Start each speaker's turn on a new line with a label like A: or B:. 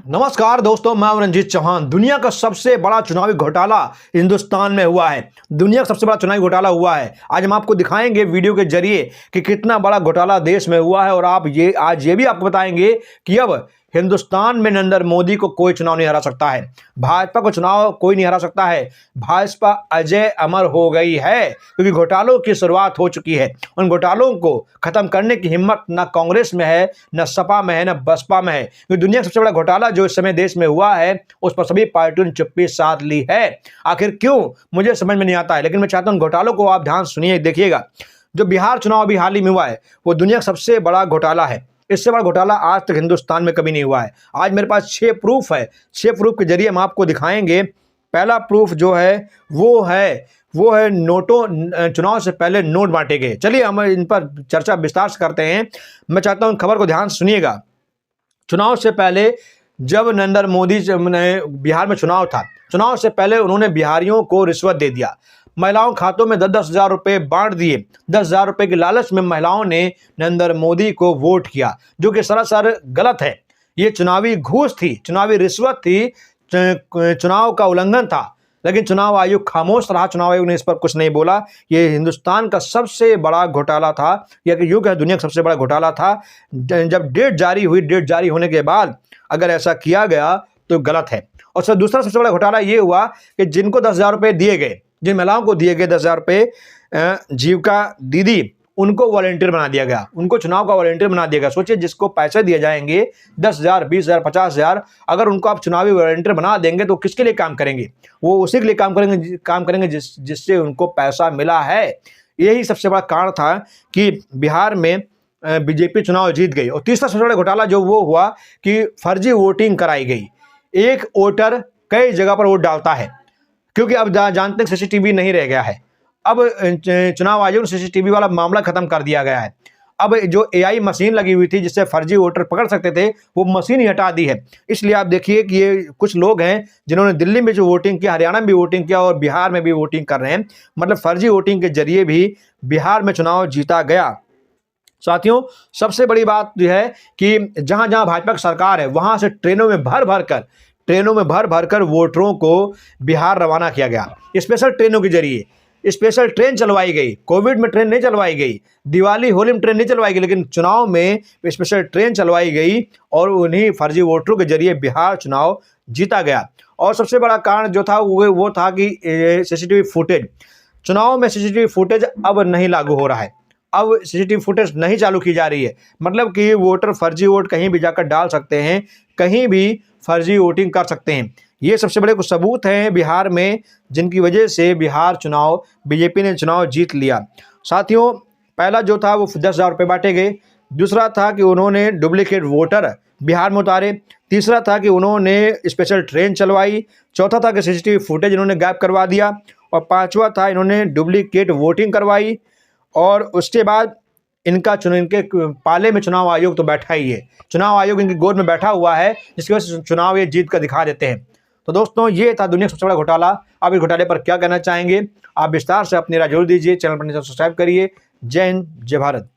A: नमस्कार दोस्तों, मैं हूं रंजीत चौहान। दुनिया का सबसे बड़ा चुनावी घोटाला हिंदुस्तान में हुआ है। दुनिया का सबसे बड़ा चुनावी घोटाला हुआ है। आज हम आपको दिखाएंगे वीडियो के जरिए कि कितना बड़ा घोटाला देश में हुआ है और आज ये भी आपको बताएंगे कि अब हिंदुस्तान में नरेंद्र मोदी को कोई चुनाव नहीं हरा सकता है। भाजपा को चुनाव कोई नहीं हरा सकता है। भाजपा अजय अमर हो गई है क्योंकि घोटालों की शुरुआत हो चुकी है। उन घोटालों को खत्म करने की हिम्मत न कांग्रेस में है, न सपा में है, न बसपा में है। क्योंकि दुनिया का सबसे बड़ा घोटाला जो इस समय देश में हुआ है उस पर सभी पार्टियों ने चुप्पी साध ली है। आखिर क्यों, मुझे समझ में नहीं आता है, लेकिन मैं चाहता हूं घोटालों को आप ध्यान सुनिए, देखिएगा। जो बिहार चुनाव अभी हाल ही में हुआ है वो दुनिया का सबसे बड़ा घोटाला है। इससे बड़ा घोटाला आज तक हिंदुस्तान में कभी नहीं हुआ है। आज मेरे पास 6 प्रूफ है। 6 प्रूफ के जरिए हम आपको दिखाएंगे। पहला प्रूफ जो है वो है नोटों चुनाव से पहले नोट बांटे गए। चलिए हम इन पर चर्चा विस्तार से करते हैं। मैं चाहता हूं खबर को ध्यान से सुनिएगा। चुनाव से पहले जब नरेंद्र मोदी ने बिहार में चुनाव था, चुनाव से पहले उन्होंने बिहारियों को रिश्वत दे दिया। महिलाओं खातों में 10-10 हज़ार रुपये बांट दिए। 10 हज़ार रुपये की लालच में महिलाओं ने नरेंद्र मोदी को वोट किया, जो कि सरासर गलत है। ये चुनावी घूस थी, चुनावी रिश्वत थी, चुनाव का उल्लंघन था। लेकिन चुनाव आयोग खामोश रहा। चुनाव आयोग ने इस पर कुछ नहीं बोला। ये हिंदुस्तान का सबसे बड़ा घोटाला था, या कि यूं कहें दुनिया का सबसे बड़ा घोटाला था। जब डेट जारी हुई, डेट जारी होने के बाद अगर ऐसा किया गया तो गलत है। और सर दूसरा सबसे बड़ा घोटाला ये हुआ कि जिनको 10 हज़ार रुपये दिए गए, जिन महिलाओं को दिए गए 10 हज़ार रुपये, जीविका दीदी, उनको वॉलंटियर बना दिया गया, उनको चुनाव का वॉलंटियर बना दिया गया। सोचिए, जिसको पैसे दिए जाएंगे 10 हज़ार, 20 हज़ार, 50 हज़ार, अगर उनको आप चुनावी वॉलंटियर बना देंगे तो किसके लिए काम करेंगे? वो उसी के लिए काम करेंगे जिससे उनको पैसा मिला है। यही सबसे बड़ा कारण था कि बिहार में बीजेपी चुनाव जीत गई। और तीसरा सबसे बड़ा घोटाला जो वो हुआ कि फर्जी वोटिंग कराई गई। एक वोटर कई जगह पर वोट डालता है, क्योंकि अब जानते हैं सीसीटीवी नहीं रह गया है। अब चुनाव आयोग ने सीसीटीवी वाला मामला खत्म कर दिया गया है। अब जो एआई मशीन लगी हुई थी जिससे फर्जी वोटर पकड़ सकते थे, वो मशीन ही हटा दी है। इसलिए आप देखिए कि ये कुछ लोग हैं जिन्होंने दिल्ली में जो वोटिंग किया, हरियाणा में भी वोटिंग किया और बिहार में भी वोटिंग कर रहे हैं। मतलब फर्जी वोटिंग के जरिए भी बिहार में चुनाव जीता गया। साथियों, सबसे बड़ी बात यह है कि जहां जहां भाजपा की सरकार है वहां से ट्रेनों में भर भर कर वोटरों को बिहार रवाना किया गया। स्पेशल ट्रेनों के जरिए स्पेशल ट्रेन चलवाई गई। कोविड में ट्रेन नहीं चलवाई गई, दिवाली होली में ट्रेन नहीं चलवाई गई, लेकिन चुनाव में स्पेशल ट्रेन चलवाई गई और उन्हीं फर्जी वोटरों के जरिए बिहार चुनाव जीता गया। और सबसे बड़ा कारण जो था वो था कि सीसीटीवी फुटेज, चुनाव में सीसीटीवी फुटेज अब नहीं लागू हो रहा है। अब सीसीटीवी फुटेज नहीं चालू की जा रही है। मतलब कि वोटर फर्जी वोट कहीं भी जाकर डाल सकते हैं, कहीं भी फर्जी वोटिंग कर सकते हैं। ये सबसे बड़े कुछ सबूत हैं बिहार में, जिनकी वजह से बिहार चुनाव बीजेपी ने चुनाव जीत लिया। साथियों, पहला जो था वो 10 हज़ार रुपये बांटे गए। दूसरा था कि उन्होंने डुप्लीकेट वोटर बिहार में उतारे। तीसरा था कि उन्होंने स्पेशल ट्रेन चलवाई। चौथा था कि सीसीटीवी फुटेज इन्होंने गायब करवा दिया। और पाँचवा था इन्होंने डुप्लीकेट वोटिंग करवाई। और उसके बाद इनके पाले में चुनाव आयोग तो बैठा ही है। चुनाव आयोग इनकी गोद में बैठा हुआ है, जिसकी वजह से चुनाव ये जीत कर दिखा देते हैं। तो दोस्तों, ये था दुनिया का सबसे बड़ा घोटाला। आप इस घोटाले पर क्या कहना चाहेंगे? आप विस्तार से अपनी राय जरूर दीजिए। चैनल पर सब्सक्राइब करिए। जय हिंद, जय भारत।